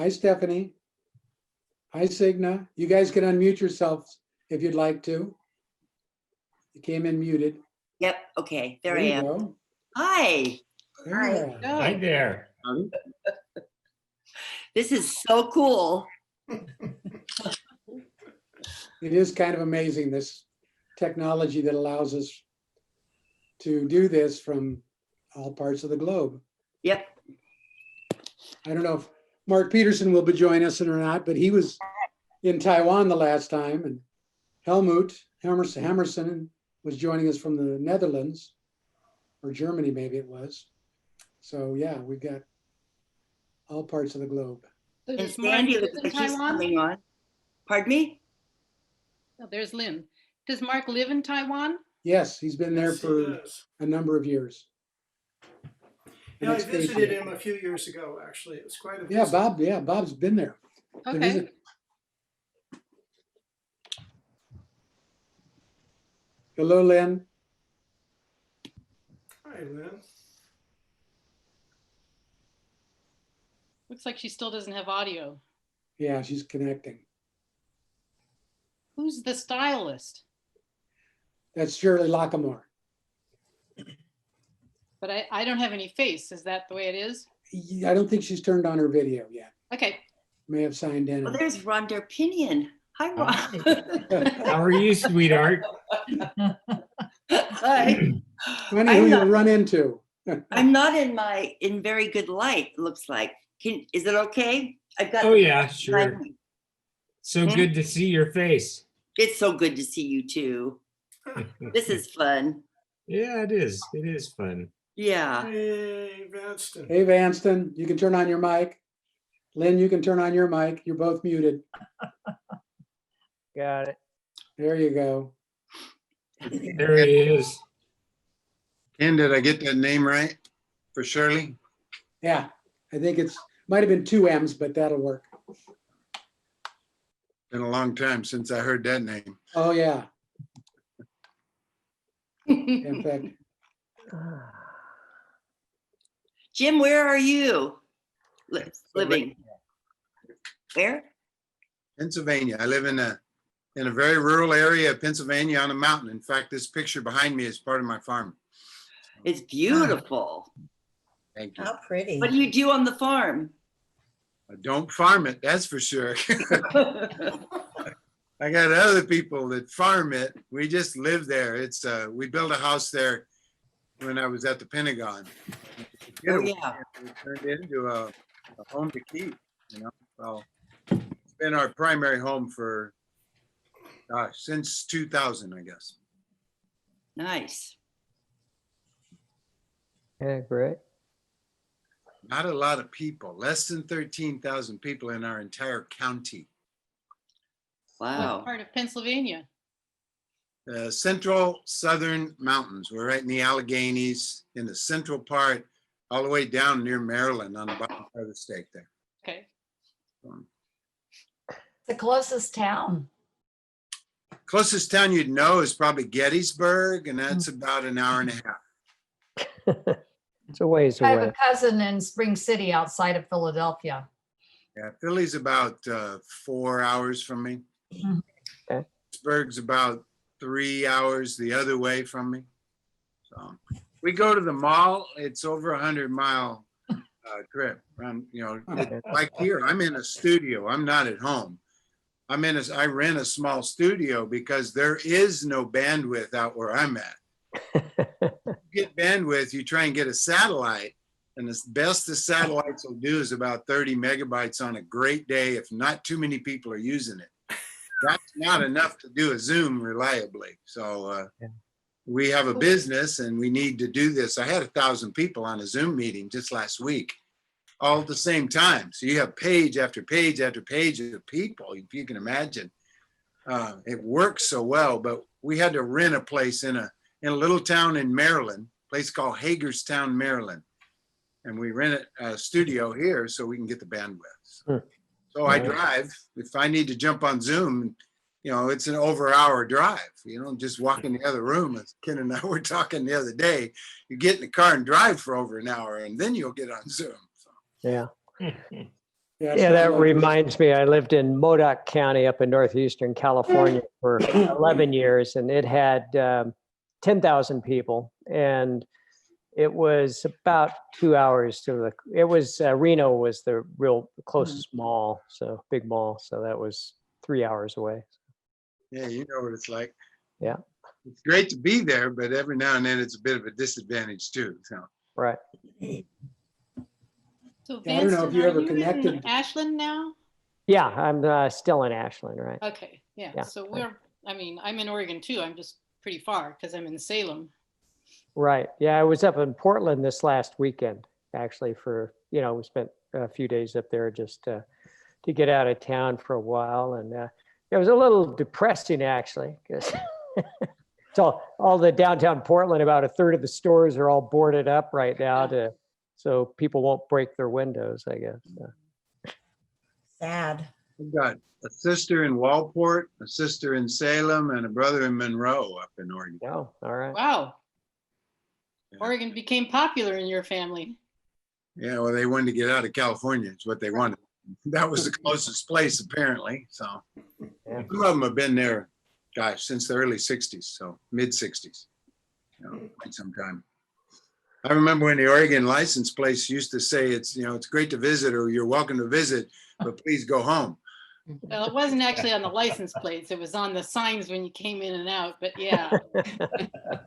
Hi, Stephanie. Hi, Signa. You guys can unmute yourselves if you'd like to. You came in muted. Yep, okay, there I you am. go. Hi, Yeah. Hi there. this is so cool. It is kind of amazing, this technology that allows us to do this from all parts of the globe. Yep, I don't know if Mark Peterson will be joining us or not, but he was in Taiwan the last time, and Helmut Hammerson was joining us from the Netherlands, or Germany maybe it was. So yeah, we've got all parts of the globe. and Does Mark Sandy live looks in like he's Taiwan? coming on. Pardon me? Oh, there's Lynn. Does Mark live in Taiwan? Yes, he's been there Yes, he for does. a number of years. Yeah, I Next page. visited him a few years ago, actually. It was quite a Yeah, visit. Bob's been there. to Okay. visit. Hello, Lynn. Hi, Lynn. Looks like she still doesn't have audio. Yeah, she's connecting. Who's the stylist? That's Shirley Lockamore. But I don't have any face. Is that the way it is? I don't think she's turned on her video yet. Okay. May have signed in. Well, there's Rhonda Pinion. Hi, Ron. How are you, sweetheart? Hi. Funny who I'm you'll not, run into. I'm not in very good light, looks like. Is it okay? I've got. Oh, yeah, sure. So Hmm? good to see your face. It's so good to see you too. This is fun. Yeah, it is. It is fun. Yeah. Hey, Vanston. Hey, Vanston, you can turn on your mic. Lynn, you can turn on your mic. You're both muted. Got it. There you go. There he is. Ken, did I get that name right for Shirley? Yeah, I think might have been 2 M's, but that'll work. Been a long time since I heard that name. Oh, yeah. In fact, Jim, where are you living? Where? Pennsylvania. I live in a very rural area of Pennsylvania on a mountain. In fact, this picture behind me is part of my farm. It's beautiful. Thank you. How pretty. What do you do on the farm? I don't farm it, that's for sure. I got other people that farm it. We just live there. It's we built a house there when I was at the Pentagon. Oh, yeah. It turned into a home to keep, you know. So it's been our primary home for since 2000, I guess. Nice. Yeah, great. Not a lot of people, less than 13,000 people in our entire county. Wow. What part of Pennsylvania? Central Southern Mountains. We're right in the Alleghenies, in the central part, all the way down near Maryland on the bottom part of the state there. Okay. The closest town. Closest town you'd know is probably Gettysburg, and that's about an hour and a half. It's a ways I have away. a cousin in Spring City outside of Philadelphia. Yeah, Philly's about 4 hours from me. Okay. Pittsburgh's about 3 hours the other way from me. So we go to the mall. It's over 100-mile trip. Like here, I'm in a studio. I'm not at home. I rent a small studio because there is no bandwidth out where I'm at. Get bandwidth, you try and get a satellite, and the best the satellites will do is about 30 megabytes on a great day if not too many people are using it. That's not enough to do a Zoom reliably. So we have a business and we need to do this. I had 1,000 people on a Zoom meeting just last week, all at the same time. So you have page after page after page of people, if you can imagine. It works so well, but we had to rent a place in a little town in Maryland, a place called Hagerstown, Maryland. And we rent a studio here so we can get the bandwidth. So I drive. If I need to jump on Zoom, it's an over-hour drive. Just walk in the other room. As Ken and I were talking the other day, you get in the car and drive for over an hour, and then you'll get on Zoom. So. Yeah. it's Yeah, not that like- reminds me, I lived in Modoc County up in northeastern California for 11 years, and it had 10,000 people. And it was about 2 hours to the, it was, Reno was the real closest mall, so big mall. So that was 3 hours away. Yeah, you know what it's like. Yeah. It's great to be there, but every now and then it's a bit of a disadvantage too. So Right. So Yeah, I don't know if Vanston, you are ever in connected- Ashland now? Yeah, I'm still in Ashland, right? Okay, yeah, Yeah, so right. I mean, I'm in Oregon too. I'm just pretty far because I'm in Salem. Right. Yeah, I was up in Portland this last weekend, actually, for, we spent a few days up there just to get out of town for a while. And it was a little depressing, actually, because it's all the downtown Portland, about a third of the stores are all boarded up right now so people won't break their windows, I guess. Sad. I've got a sister in Walport, a sister in Salem, and a brother in Monroe up in Oregon. Oh, all right. Wow, Yeah. Oregon became popular in your family. Yeah, well, they wanted to get out of California. It's what they wanted. That was the closest place, apparently. So Yeah. some of them have been there, gosh, since the early 60s, so mid 60s. Quite some time. I remember when the Oregon license place used to say it's great to visit, or you're welcome to visit, but please go home. Well, it wasn't actually on the license plates. It was on the signs when you came in and out, but yeah.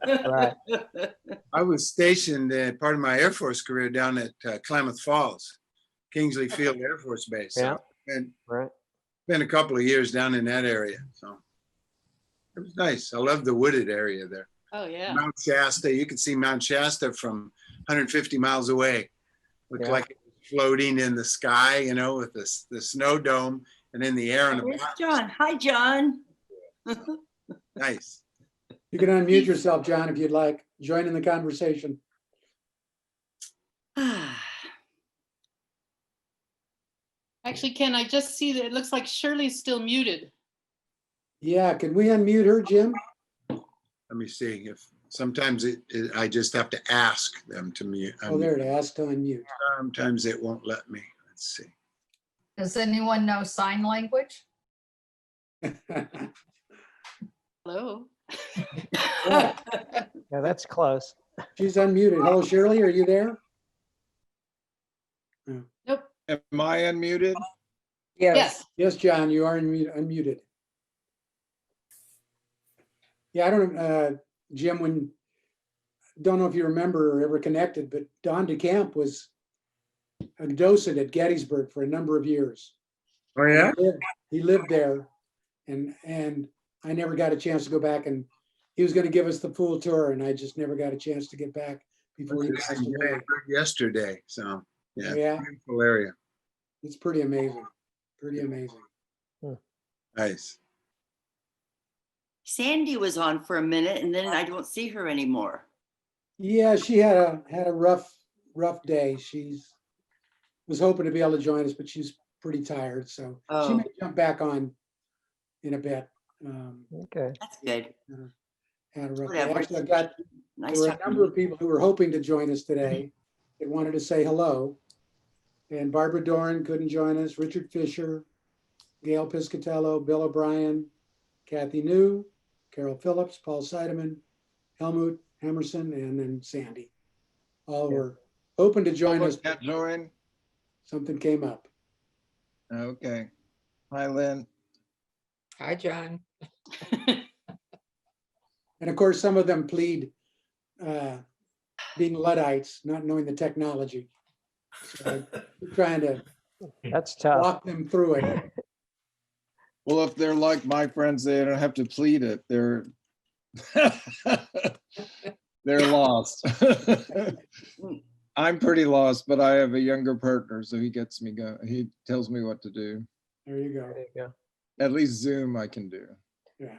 Right. I was stationed part of my Air Force career down at Klamath Falls, Kingsley Field Air Force Base. Yeah. And Right. spent a couple of years down in that area. So it was nice. I love the wooded area there. Oh, yeah. Mount Shasta, you could see Mount Shasta from 150 miles away. Looked Yeah. like it was floating in the sky, with the snow dome and in the air on the Where's bottom. John? Hi, John. Nice. You can unmute yourself, John, if you'd like. Join in the conversation. Actually, Ken, I just see that it looks like Shirley's still muted. Yeah, can we unmute her, Jim? Let me see if sometimes I just have to ask them to mute. Oh, there it is, to unmute. Sometimes it won't let me. Let's see. Does anyone know sign language? Hello? Yeah. Yeah, that's close. She's unmuted. Hello, Shirley, are you there? Nope. Am I unmuted? Yes. Yes, John, you are unmuted. Yeah, I don't, Jim, don't know if you remember or ever connected, but Don DeCamp was a docent at Gettysburg for a number of years. Oh, yeah? He lived there, and I never got a chance to go back, and he was going to give us the full tour, and I just never got a chance to get back before he passed away. Yesterday, so yeah, Yeah, beautiful area. it's pretty amazing, pretty amazing. Nice. Sandy was on for a minute and then I don't see her anymore. Yeah, she had a rough day. She's was hoping to be able to join us, but she's pretty tired, so she Oh. may jump back on in a bit. Okay. That's good. Had a rough day. Whatever. Actually, there Nice were a talking number to of people who were hoping to join us today that wanted to say hello. And Barbara Doran couldn't join us, Richard Fisher, Gail Piscatello, Bill O'Brien, Kathy New, Carol Phillips, Paul Seidemann, Helmut Emerson, and then Sandy. All Yeah. were hoping to join us. Can't join? Something came up. Okay. Hi, Lynn. Hi, John. And of course, some of them plead being Luddites, not knowing the technology. So we're trying to That's tough. walk them through it. Well, if they're like my friends, they don't have to plead it. They're they're lost. I'm pretty lost, but I have a younger partner, so he gets me going. He tells me what to do. There you go. There you go. At least Zoom I can do. Yeah.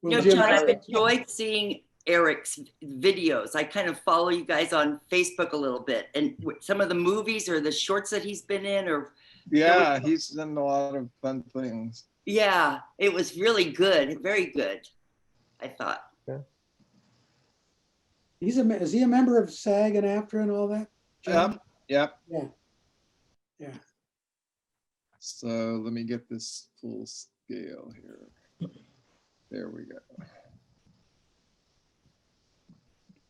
You Well, know, Jim, John, I've enjoyed seeing Eric's videos. I kind of follow you guys on Facebook a little bit, and some of the movies or the shorts that he's been in, or Yeah, he's done a lot of fun things. yeah, it was really good, very good. I thought. is he a member of SAG and AFTRA and all that? Jim? Yep. Yeah. Yeah. So let me get this full scale here. There we go.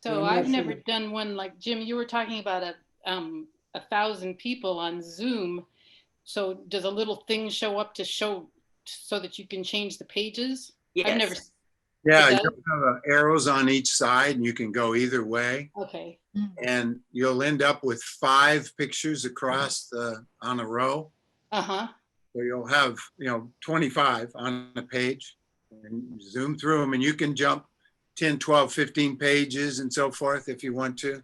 So I'm not I've never sure. done one like Jim, you were talking about 1,000 people on Zoom. So does a little thing show up to show so that you can change the pages? I've never, Yes. Yeah, It you does? have arrows on each side and you can go either way. okay, And you'll end up with 5 pictures across on a row. uh-huh, So you'll have, 25 on a page and zoom through them and you can jump 10, 12, 15 pages and so forth if you want to.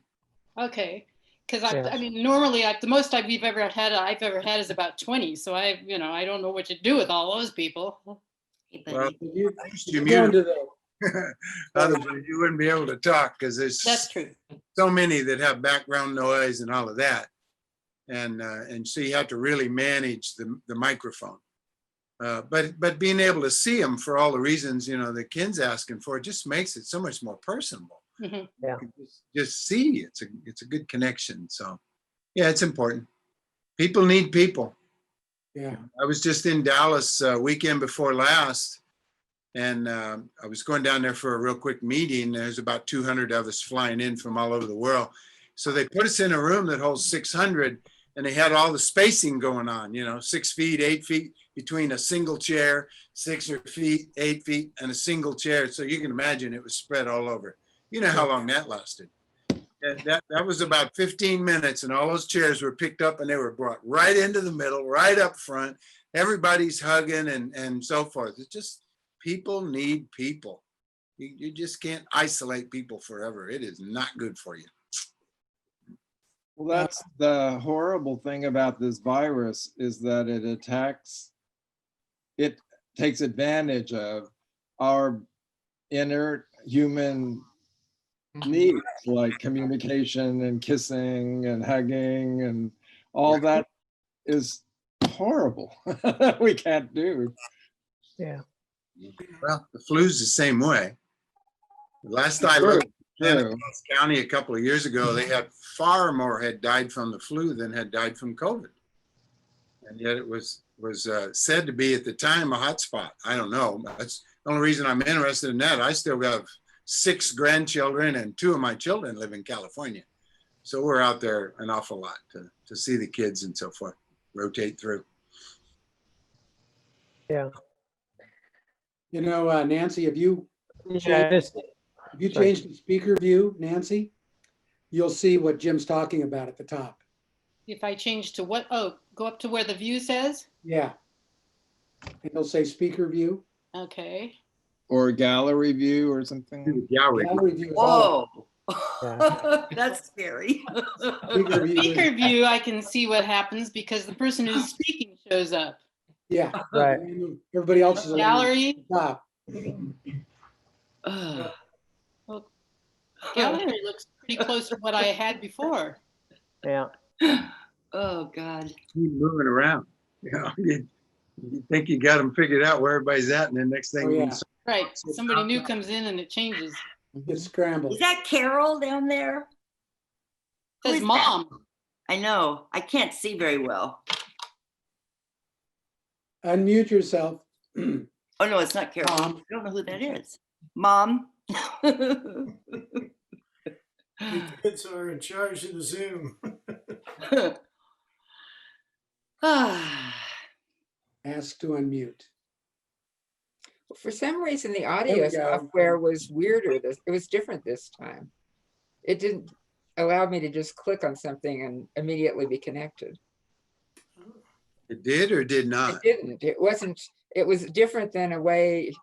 okay. Because Yeah. I mean, normally the most I've ever had is about 20. So I don't know what to do with all those people. Hey, Well, buddy. You You go mute into the, otherwise you wouldn't be able to talk because there's That's true. so many that have background noise and all of that. And so you have to really manage the microphone. But being able to see them for all the reasons, that Ken's asking for, it just makes it so much more personable. Mhm. Yeah. You can just see it's a good connection. So yeah, it's important. People need people. yeah, I was just in Dallas weekend before last, and I was going down there for a real quick meeting. There's about 200 of us flying in from all over the world. So they put us in a room that holds 600, and they had all the spacing going on, 6 feet, 8 feet between a single chair, 6 feet, 8 feet, and a single chair. So you can imagine it was spread all over. You know how long that lasted. And that was about 15 minutes, and all those chairs were picked up and they were brought right into the middle, right up front. Everybody's hugging and so forth. It's just people need people. You just can't isolate people forever. It is not good for you. Well, that's the horrible thing about this virus is that it takes advantage of our inner human needs like communication and kissing and hugging and all that is horrible. We can't do. Yeah. Well, the flu's the same way. Last I True, looked in true. Dallas County a couple of years ago, they had far more had died from the flu than had died from COVID. And yet it was said to be at the time a hot spot. I don't know. That's the only reason I'm interested in that. I still have 6 grandchildren and 2 of my children live in California. So we're out there an awful lot to see the kids and so forth, rotate through. Yeah. Nancy, if you Yeah, changed the speaker view, Nancy, you'll see what Jim's talking about at the top. If I change to what? Oh, go up to where the view says? Yeah. It'll say speaker view. Okay. Or gallery view or something. Gallery. Gallery view is all. Whoa. That's scary. Speaker view is- Speaker view, I can see what happens because the person who's speaking shows up. Yeah. Right. Everybody else is. Gallery, Top. Ugh. gallery looks pretty close to what I had before. Yeah. Oh, God. Keep moving around. You think you got them figured out where everybody's at, and then next thing Oh, yeah. Right. Somebody new comes in and it changes. It's scrambled. Is that Carol down there? Who Says is that? mom. I know. I can't see very well. Unmute yourself. Oh, no, it's not Carol. Mom. I don't know who that is. Mom? The kids are in charge of the Zoom. Ask to unmute. For some reason, the audio we go. software was weirder. It was different this time. It didn't allow me to just click on something and immediately be connected. It did or did not? It didn't. It wasn't. It was different than a way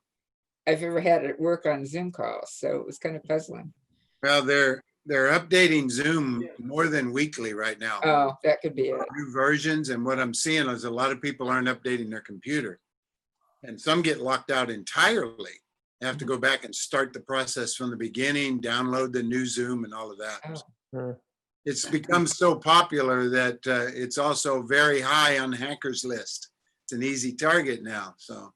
I've ever had it work on Zoom calls. So it was kind of puzzling. Well, they're updating Zoom more than weekly right now. Oh, that could be it. New versions, and what I'm seeing is a lot of people aren't updating their computer. And some get locked out entirely. They have to go back and start the process from the beginning, download the new Zoom and all of that. Hmm. It's become so popular that it's also very high on the hackers list. It's an easy target now. So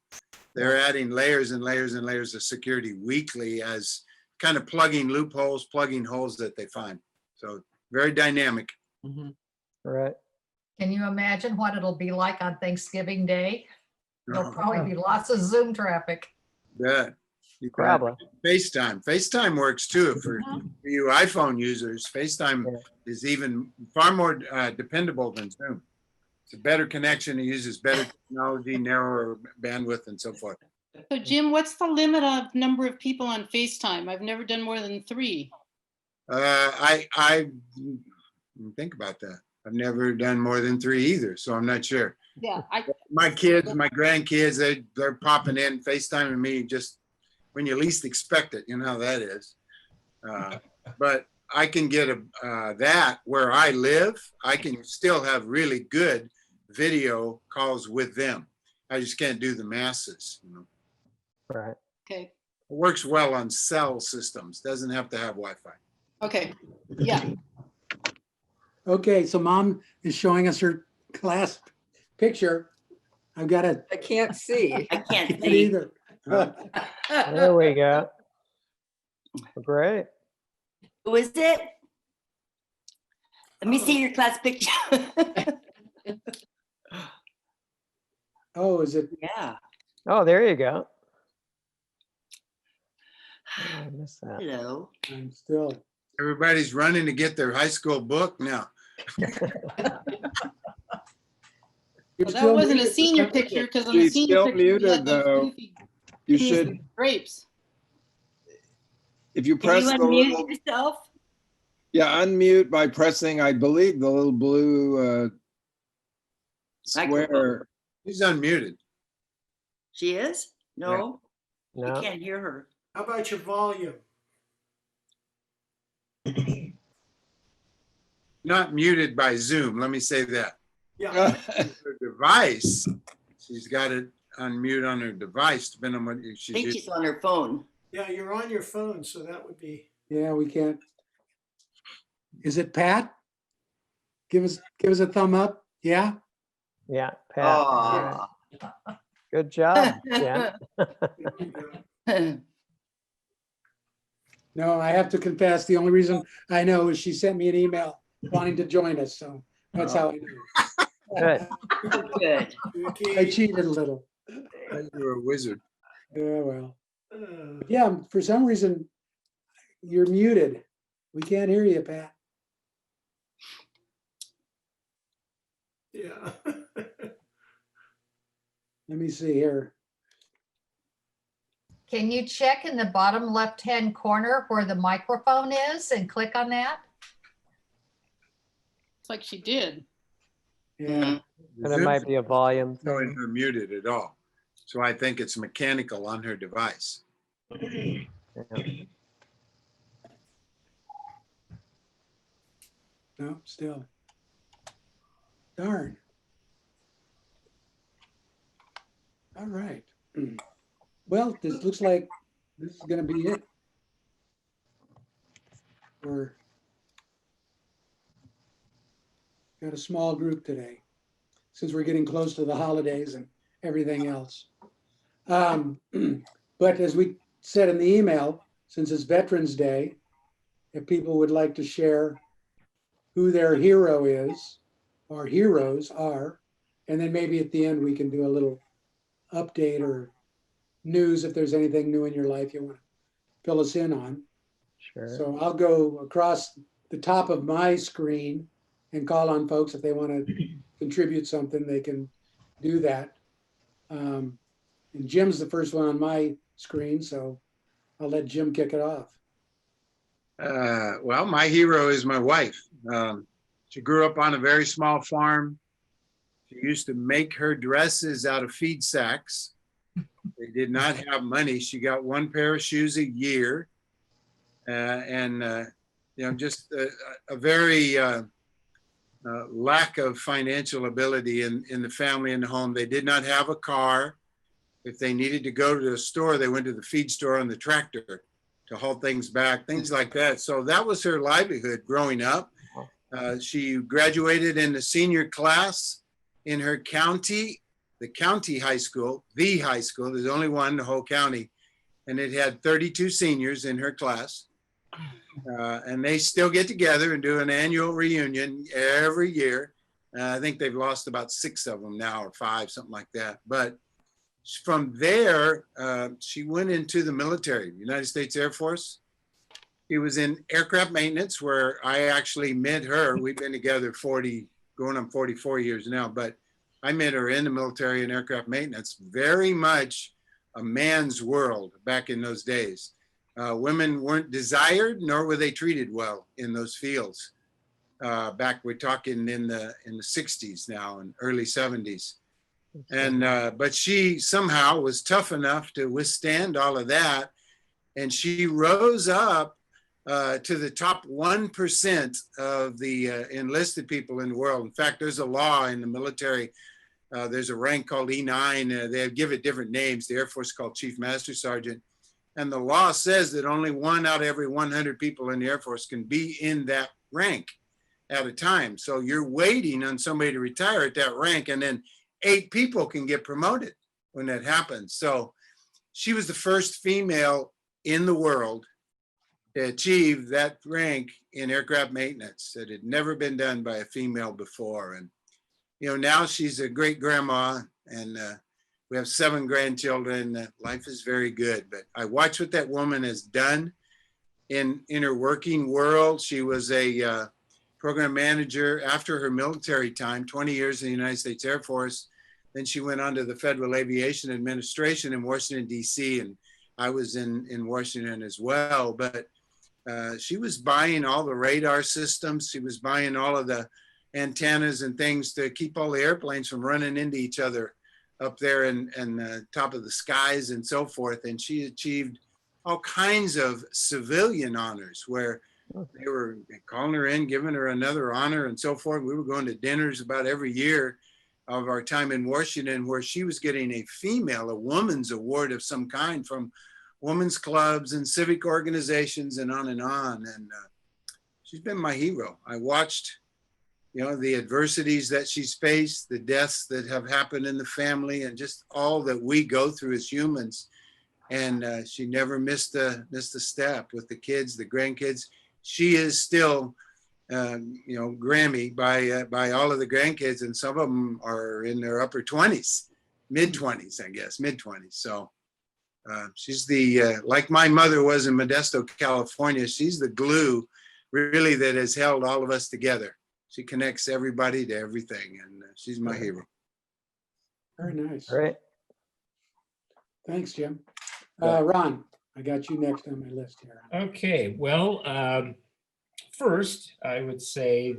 they're adding layers and layers and layers of security weekly as kind of plugging loopholes, plugging holes that they find. So very dynamic. Right. Can you imagine what it'll be like on Thanksgiving Day? There'll No, probably be lots of Zoom traffic. that. You can Probably. FaceTime. FaceTime works too for you iPhone users. FaceTime Yeah. is even far more dependable than Zoom. It's a better connection. It uses better technology, narrower bandwidth, and so forth. So Jim, what's the limit of number of people on FaceTime? I've never done more than 3. I think about that. I've never done more than 3 either, so I'm not sure. Yeah, My kids, my grandkids, they're popping in, FaceTiming me just when you least expect it. You know how that is. But I can get that where I live. I can still have really good video calls with them. I just can't do the masses. You know, Right. okay, it works well on cell systems. Doesn't have to have Wi-Fi. okay, yeah. Okay, so mom is showing us her class picture. I've got it I can't see. I can't see. either. There we go. Great. Who is it? Let me see your class picture. Oh, is it? Yeah. Oh, there you go. Oh, I missed that. Hello. I'm still. Everybody's running to get their high school book now. You're Well, that still wasn't a muted. senior picture because on the She's senior still picture, we muted, had those though. goofy You peas should, and grapes. if you Can press you the unmute little, yourself? yeah, unmute by pressing, I believe, the little blue Microphone. square. She's unmuted. She is? No, you No. can't hear her. How about your volume? Not muted by Zoom. Let me say that. Yeah, Her device, she's got it unmute on her device, depending on what I she's think using. she's on her phone. yeah, you're on your phone, so that would be. Yeah, we can't. Is it Pat? Give us a thumb up. Yeah. Yeah, Pat. Aw. Good job. Yeah. No, I have to confess, the only reason I know is she sent me an email wanting to join us, so that's how I know. Good. Good. I cheated a little. You're a wizard. Yeah, well, yeah, for some reason, you're muted. We can't hear you, Pat. Yeah. Let me see here. Can you check in the bottom left-hand corner where the microphone is and click on that? It's like she did. Yeah, And it might be a volume. Showing her muted at all. So I think it's mechanical on her device. Yeah. no, still. Darn. All right. Well, this looks like this is gonna be it. We're got a small group today, since we're getting close to the holidays and everything else. But as we said in the email, since it's Veterans Day, if people would like to share who their hero is or heroes are, and then maybe at the end we can do a little update or news if there's anything new in your life you want to fill us in on. Sure. So I'll go across the top of my screen and call on folks if they want to contribute something, they can do that. And Jim's the first one on my screen, so I'll let Jim kick it off. Well, my hero is my wife. She grew up on a very small farm. She used to make her dresses out of feed sacks. They did not have money. She got one pair of shoes a year. Just a very lack of financial ability in the family and the home. They did not have a car. If they needed to go to the store, they went to the feed store on the tractor to haul things back, things like that. So that was her livelihood growing up. She graduated in the senior class in her county, the county high school, the high school. There's only one in the whole county. And it had 32 seniors in her class. And they still get together and do an annual reunion every year. I think they've lost about 6 of them now, or 5, something like that. But from there, she went into the military, United States Air Force. She was in aircraft maintenance, where I actually met her. We've been together 40, going on 44 years now, but I met her in the military and aircraft maintenance. Very much a man's world back in those days. Women weren't desired, nor were they treated well in those fields. Back, we're talking in the 60s now and early 70s. And but she somehow was tough enough to withstand all of that, and she rose up to the top 1% of the enlisted people in the world. In fact, there's a law in the military. There's a rank called E9. They give it different names. The Air Force is called Chief Master Sergeant. And the law says that only 1 out of every 100 people in the Air Force can be in that rank at a time. So you're waiting on somebody to retire at that rank, and then 8 people can get promoted when that happens. So she was the first female in the world to achieve that rank in aircraft maintenance. That had never been done by a female before. And, you know, now she's a great grandma, and we have 7 grandchildren. Life is very good. But I watched what that woman has done in her working world. She was a program manager after her military time, 20 years in the United States Air Force. Then she went on to the Federal Aviation Administration in Washington, D.C., and I was in Washington as well. But she was buying all the radar systems. She was buying all of the antennas and things to keep all the airplanes from running into each other up there and top of the skies and so forth. And she achieved all kinds of civilian honors where they were calling her in, giving her another honor and so forth. We were going to dinners about every year of our time in Washington, where she was getting a woman's award of some kind from women's clubs and civic organizations and on. And she's been my hero. I watched, you know, the adversities that she's faced, the deaths that have happened in the family, and just all that we go through as humans. And she never missed a step with the kids, the grandkids. She is still, you know, Grammy by all of the grandkids, and some of them are in their upper 20s, mid 20s, I guess, mid 20s. So she's the, like my mother was in Modesto, California, she's the glue really that has held all of us together. She connects everybody to everything, and she's my hero. Very nice. All right. Thanks, Jim. Ron, I got you next on my list here. Okay, well, first, I would say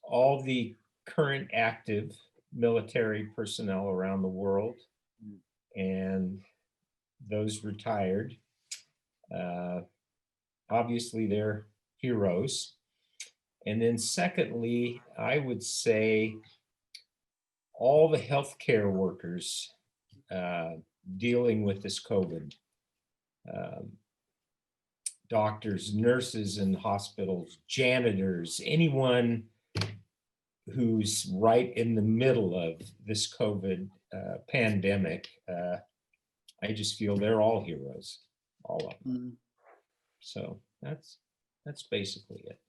all the current active military personnel around the world and those retired, obviously they're heroes. And then secondly, I would say all the healthcare workers dealing with this COVID, doctors, nurses in hospitals, janitors, anyone who's right in the middle of this COVID pandemic, I just feel they're all heroes, all of them. So that's basically it.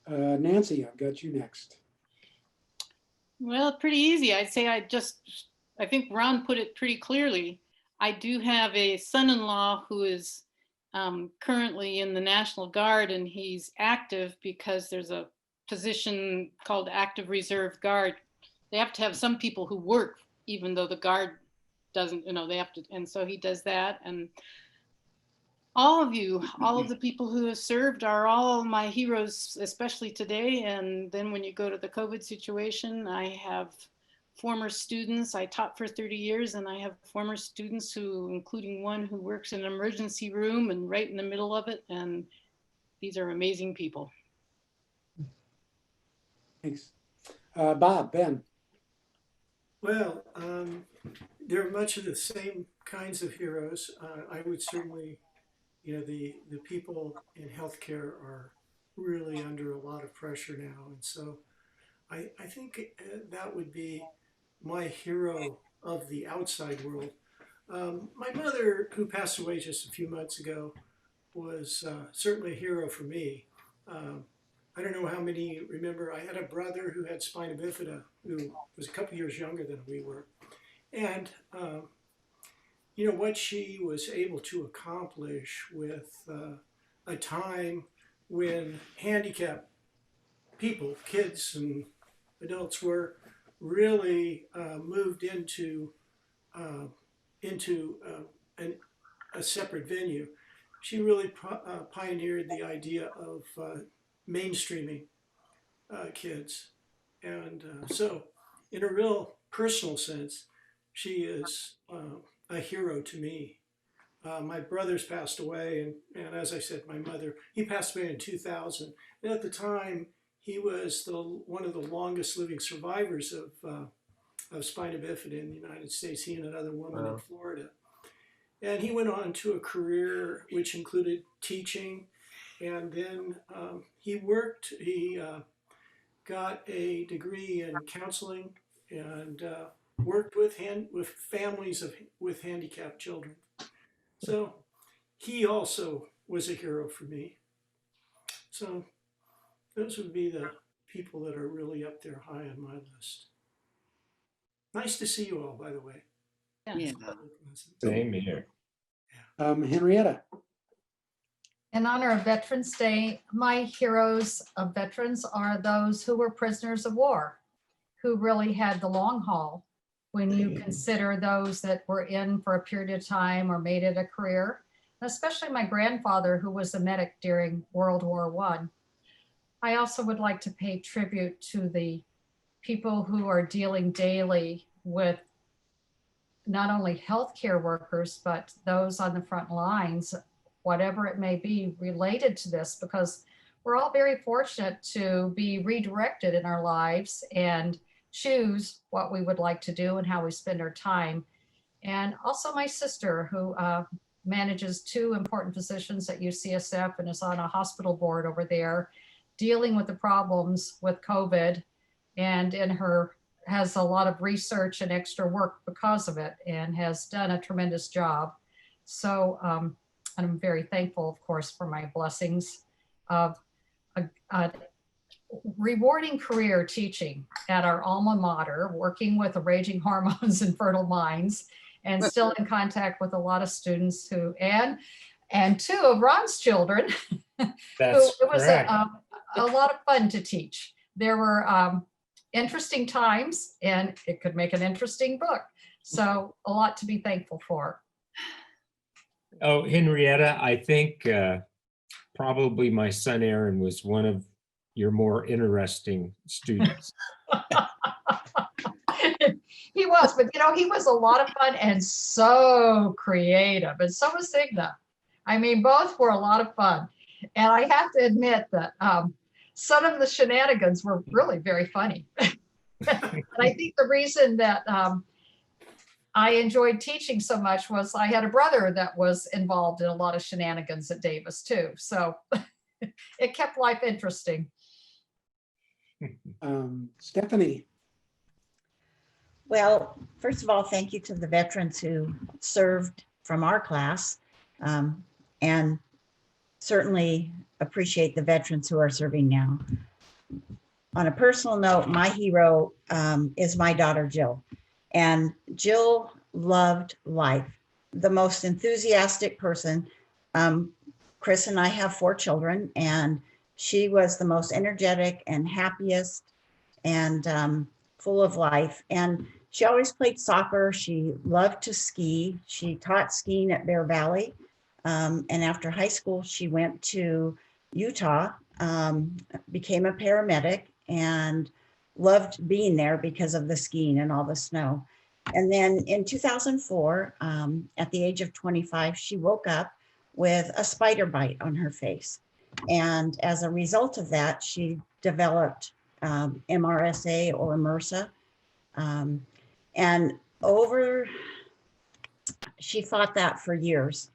Nancy, I've got you next. Well, pretty easy. I'd say I think Ron put it pretty clearly. I do have a son-in-law who is currently in the National Guard, and he's active because there's a position called Active Reserve Guard. They have to have some people who work, even though the Guard doesn't, you know, they have to, and so he does that. And all of you, all of the people who have served are all my heroes, especially today. And then when you go to the COVID situation, I have former students. I taught for 30 years, and I have former students who, including one who works in an emergency room and right in the middle of it. And these are amazing people. Thanks. Bob, Ben. Well, they're much of the same kinds of heroes. I would certainly, you know, the people in healthcare are really under a lot of pressure now. And so I think that would be my hero of the outside world. My mother, who passed away just a few months ago, was certainly a hero for me. I don't know how many remember, I had a brother who had spina bifida, who was a couple years younger than we were. And, you know, what she was able to accomplish with a time when handicapped people, kids and adults, were really moved into a separate venue. She really pioneered the idea of mainstreaming kids. And so in a real personal sense, she is a hero to me. My brother's passed away, and as I said, my mother, he passed away in 2000. And at the time, he was one of the longest living survivors of spina bifida in the United States, he and another woman in Florida. And he went on to a career which included teaching, and then he got a degree in counseling and worked with families with handicapped children. So he also was a hero for me. So those would be the people that are really up there high on my list. Nice to see you all, by the way. Yeah. Same here. Henrietta. In honor of Veterans Day, my heroes of veterans are those who were prisoners of war, who really had the long haul. When you consider those that were in for a period of time or made it a career, especially my grandfather, who was a medic during World War I. I also would like to pay tribute to the people who are dealing daily with not only healthcare workers, but those on the front lines, whatever it may be related to this, because we're all very fortunate to be redirected in our lives and choose what we would like to do and how we spend our time. And also my sister, who manages 2 important positions at UCSF and is on a hospital board over there, dealing with the problems with COVID, and has a lot of research and extra work because of it, and has done a tremendous job. So I'm very thankful, of course, for my blessings of a rewarding career teaching at our alma mater, working with the raging hormones and fertile minds, and still in contact with a lot of students who, and 2 of Ron's children, That's it was correct. a lot of fun to teach. There were interesting times, and it could make an interesting book. So a lot to be thankful for. Oh, Henrietta, I think probably my son Aaron was one of your more interesting students. He was, but he was a lot of fun and so creative, and so was Signa. I mean, both were a lot of fun. And I have to admit that some of the shenanigans were really very funny. And I think the reason that I enjoyed teaching so much was I had a brother that was involved in a lot of shenanigans at Davis too. So it kept life interesting. Stephanie. Well, first of all, thank you to the veterans who served from our class, and certainly appreciate the veterans who are serving now. On a personal note, my hero is my daughter, Jill. And Jill loved life, the most enthusiastic person. Chris and I have 4 children, and she was the most energetic and happiest and full of life. And she always played soccer. She loved to ski. She taught skiing at Bear Valley. And after high school, she went to Utah, became a paramedic, and loved being there because of the skiing and all the snow. And then in 2004, at the age of 25, she woke up with a spider bite on her face. And as a result of that, she developed MRSA or MRSA. And she fought that for years.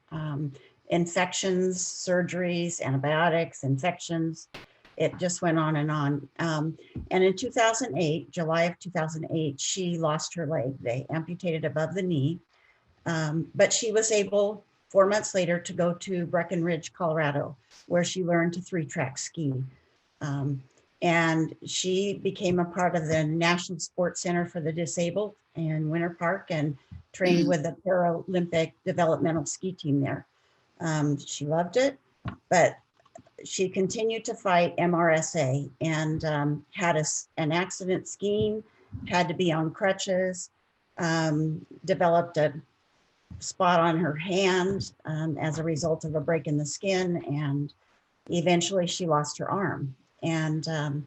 Infections, surgeries, antibiotics, infections. It just went on and on. And in 2008, July of 2008, she lost her leg. They amputated above the knee. But she was able, 4 months later, to go to Breckenridge, Colorado, where she learned to 3-track ski. And she became a part of the National Sports Center for the Disabled in Winter Park and trained with the Paralympic developmental ski team there. She loved it, but she continued to fight MRSA and had an accident skiing, had to be on crutches, developed a spot on her hand as a result of a break in the skin, and eventually she lost her arm. And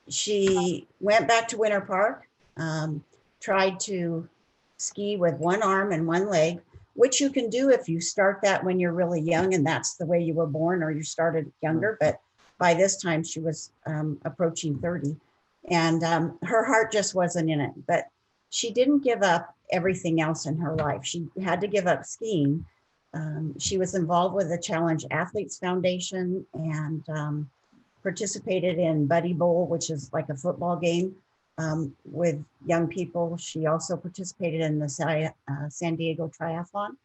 she went back to Winter Park, tried to ski with one arm and one leg, which you can do if you start that when you're really young and that's the way you were born, or you started younger. But by this time she was approaching 30, and her heart just wasn't in it. But she didn't give up everything else in her life. She had to give up skiing. She was involved with the Challenge Athletes Foundation and participated in Buddy Bowl, which is like a football game with young people. She also participated in the San Diego Triathlon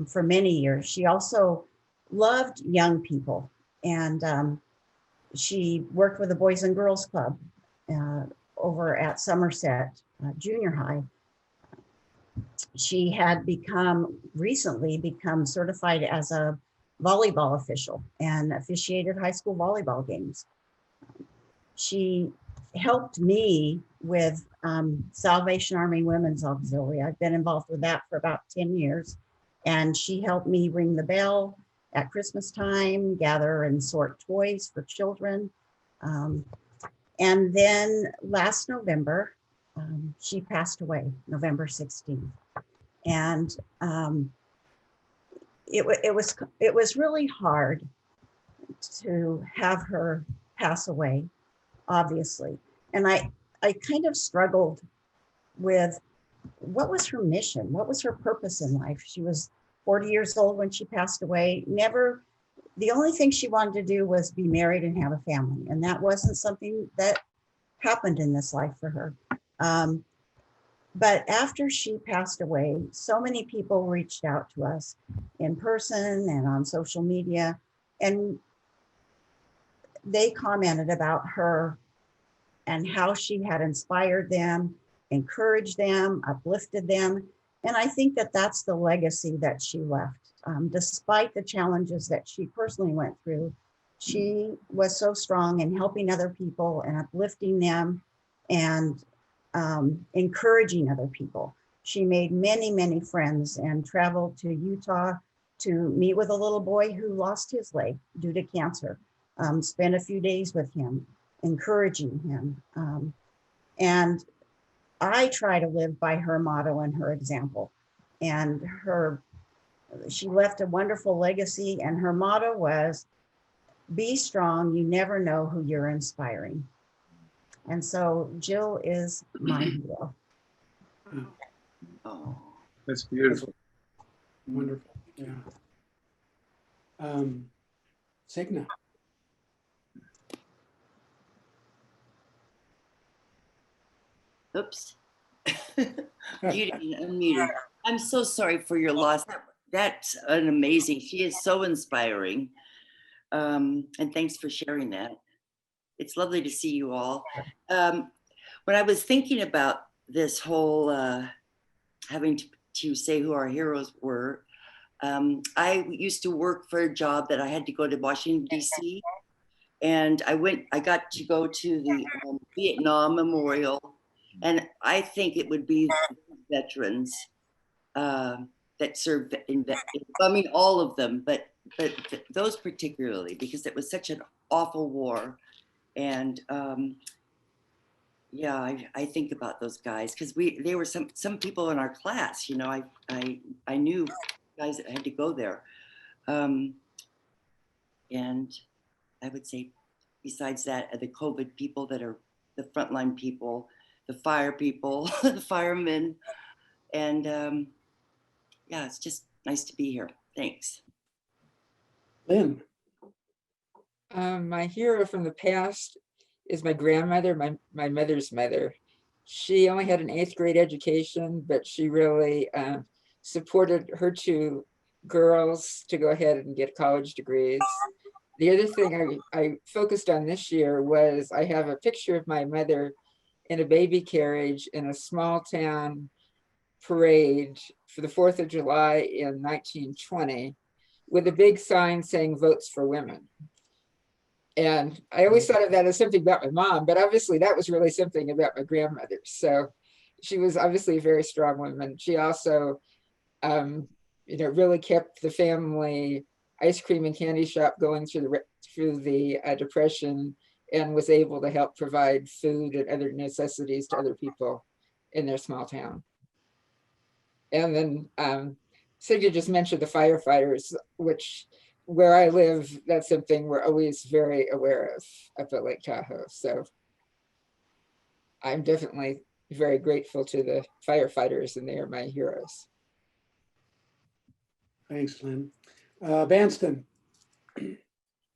for many years. She also loved young people, and she worked with the Boys and Girls Club over at Somerset Junior High. She had recently become certified as a volleyball official and officiated high school volleyball games. She helped me with Salvation Army Women's Auxiliary. I've been involved with that for about 10 years. And she helped me ring the bell at Christmas time, gather and sort toys for children. And then last November, she passed away, November 16th. And it was really hard to have her pass away, obviously. And I kind of struggled with what was her mission? What was her purpose in life? She was 40 years old when she passed away. The only thing she wanted to do was be married and have a family. And that wasn't something that happened in this life for her. But after she passed away, so many people reached out to us in person and on social media, and they commented about her and how she had inspired them, encouraged them, uplifted them. And I think that that's the legacy that she left. Despite the challenges that she personally went through, she was so strong in helping other people and uplifting them and encouraging other people. She made many, many friends and traveled to Utah to meet with a little boy who lost his leg due to cancer. Spent a few days with him, encouraging him. And I try to live by her motto and her example. And she left a wonderful legacy, and her motto was, "Be strong, you never know who you're inspiring." And so Jill is my hero. Oh, That's beautiful. Wonderful, yeah. Signa. oops. Muting, unmuting. I'm so sorry for your loss. That's an amazing. She is so inspiring. And thanks for sharing that. It's lovely to see you all. When I was thinking about this whole having to say who our heroes were, I used to work for a job that I had to go to Washington, D.C. And I got to go to the Vietnam Memorial. And I think it would be veterans that served I mean, all of them, but those particularly, because it was such an awful war. And yeah, I think about those guys because they were some people in our class, you know, I knew guys that had to go there. And I would say, besides that, the COVID people that are the frontline people, the fire people, the firemen, and yeah, it's just nice to be here. Thanks. Lynn. My hero from the past is my grandmother, my mother's mother. She only had an 8th grade education, but she really supported her 2 girls to go ahead and get college degrees. the other thing I focused on this year was I have a picture of my mother in a baby carriage in a small town parade for the 4th of July in 1920 with a big sign saying votes for women. And I always thought of that as something about my mom, but obviously that was really something about my grandmother. So she was obviously a very strong woman. She also, really kept the family ice cream and candy shop going through the Depression, and was able to help provide food and other necessities to other people in their small town. And then Cynthia just mentioned the firefighters, which where I live, that's something we're always very aware of up at Lake Tahoe. So I'm definitely very grateful to the firefighters, and they are my heroes. Thanks, Lynn. Banston.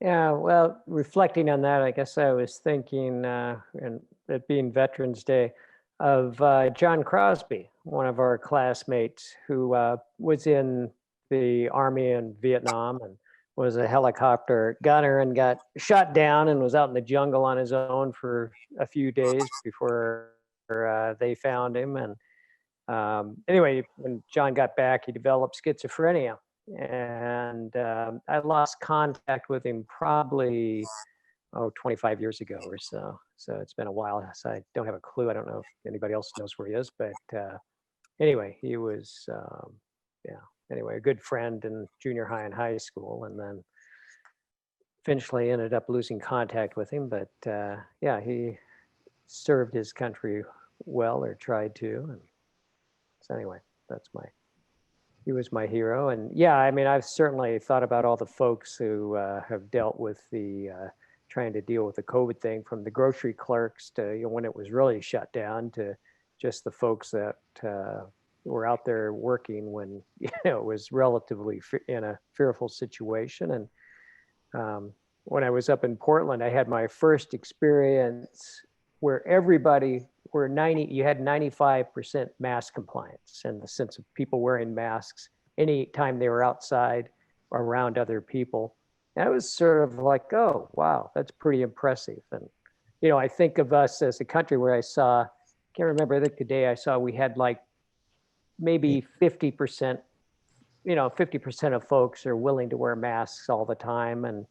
Yeah, well, reflecting on that, I guess I was thinking, and it being Veterans Day, of John Crosby, one of our classmates who was in the Army in Vietnam and was a helicopter gunner and got shot down and was out in the jungle on his own for a few days before they found him. And anyway, when John got back, he developed schizophrenia. And I lost contact with him probably 25 years ago or so. So it's been a while. So I don't have a clue. I don't know if anybody else knows where he is, but anyway, he was, anyway, a good friend in junior high and high school, and then eventually ended up losing contact with him. But he served his country well, or tried to. And so anyway, he was my hero. And yeah, I mean, I've certainly thought about all the folks who have dealt with trying to deal with the COVID thing, from the grocery clerks to when it was really shut down, to just the folks that were out there working when it was relatively in a fearful situation. And when I was up in Portland, I had my first experience where everybody you had 95% mask compliance, in the sense of people wearing masks anytime they were outside or around other people. And it was sort of like, oh, wow, that's pretty impressive. And, I think of us as a country where I can't remember, I think the day I saw we had like maybe 50%, 50% of folks are willing to wear masks all the time, and,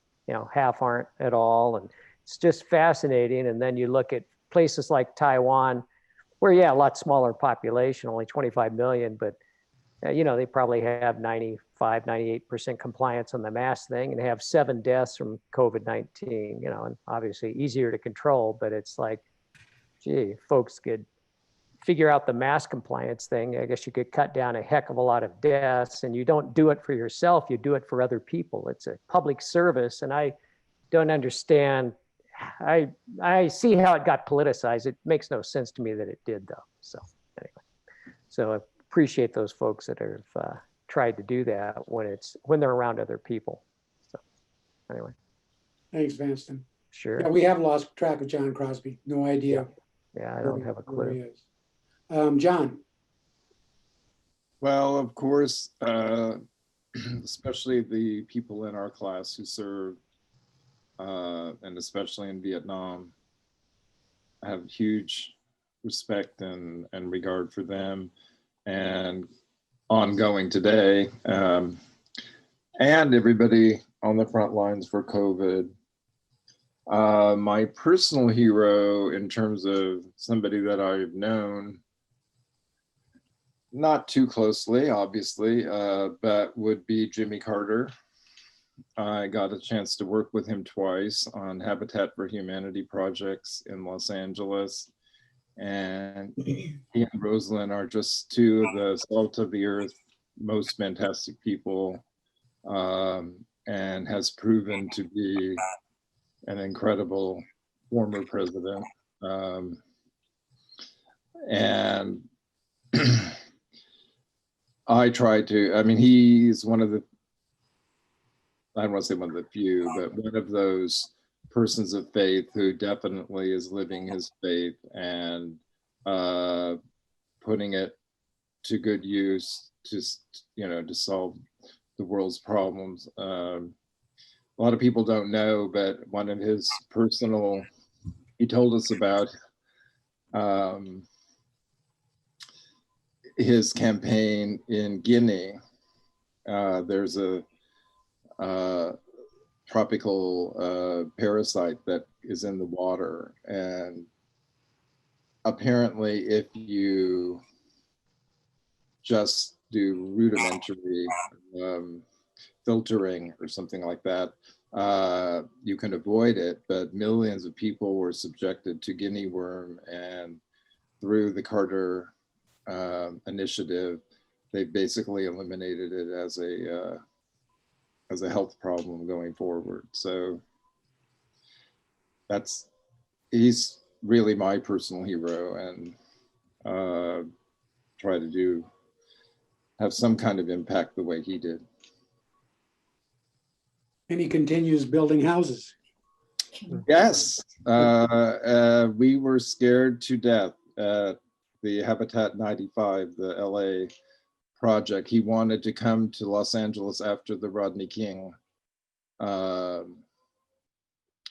half aren't at all. And it's just fascinating. And then you look at places like Taiwan, where, a lot smaller population, only 25 million, but, they probably have 95, 98% compliance on the mask thing, and have 7 deaths from COVID-19, and obviously easier to control, but it's like, gee, folks could figure out the mask compliance thing. I guess you could cut down a heck of a lot of deaths, and you don't do it for yourself, you do it for other people. It's a public service, and I don't understand. I see how it got politicized. It makes no sense to me that it did, though. So anyway, so I appreciate those folks that have tried to do that when they're around other people. So anyway. Thanks, Vanston. Sure. Yeah, we have lost track of John Crosby. No idea. Yeah, I don't have a where he clue. is. John. Well, of course, especially the people in our class who served, and especially in Vietnam, I have huge respect and regard for them, and ongoing today, and everybody on the front lines for COVID. My personal hero, in terms of somebody that I've known, not too closely, obviously, but would be Jimmy Carter. I got a chance to work with him twice on Habitat for Humanity projects in Los Angeles. And he and Rosalind are just two of the salt of the earth, most fantastic people, and has proven to be an incredible former president. And he's one of the, I don't want to say one of the few, but one of those persons of faith who definitely is living his faith and putting it to good use to solve the world's problems. a lot of people don't know, but one of his personal, he told us about his campaign in Guinea. There's a tropical parasite that is in the water, and apparently if you just do rudimentary filtering or something like that, you can avoid it, but millions of people were subjected to guinea worm, and through the Carter initiative, they basically eliminated it as a health problem going forward. So he's really my personal hero, and try to have some kind of impact the way he did. And he continues building houses. Yes, we were scared to death at the Habitat 95, the LA project. He wanted to come to Los Angeles after the Rodney King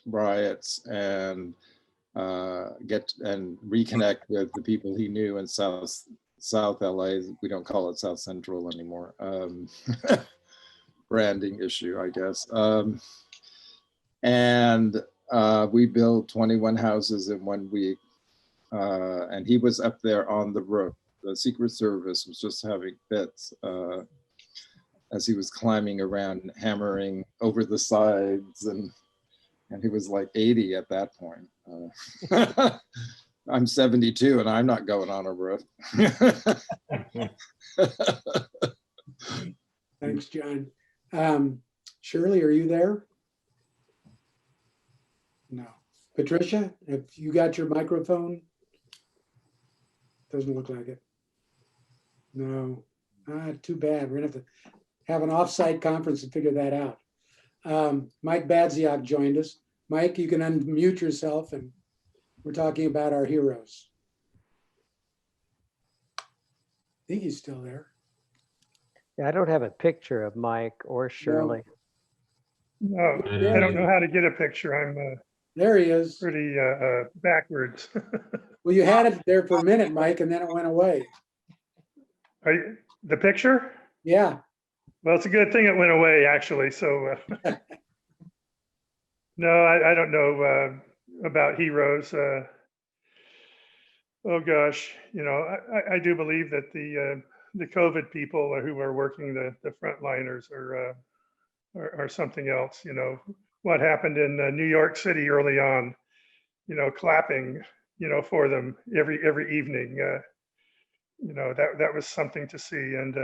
riots and reconnect with the people he knew in South LA. We don't call it South Central anymore. Branding issue, I guess. And we built 21 houses in 1 week. And he was up there on the roof. The Secret Service was just having fits as he was climbing around, hammering over the sides, and he was like 80 at that point. I'm 72 and I'm not going on a roof. Thanks, John. Shirley, are you there? No. Patricia, have you got your microphone? Doesn't look like it. No. Too bad. We're gonna have to have an offsite conference to figure that out. Mike Badziak joined us. Mike, you can unmute yourself, and we're talking about our heroes. I think he's still there. Yeah, I don't have a picture of Mike or Shirley. No, I don't know how to get a picture. I'm There he is. pretty backwards. Well, you had it there for a minute, Mike, and then it went away. The picture? Yeah. Well, it's a good thing it went away, actually. So, no, I don't know about heroes. Oh gosh, I do believe that the COVID people who are working the frontliners are something else. What happened in New York City early on, clapping, for them every evening. That was something to see. And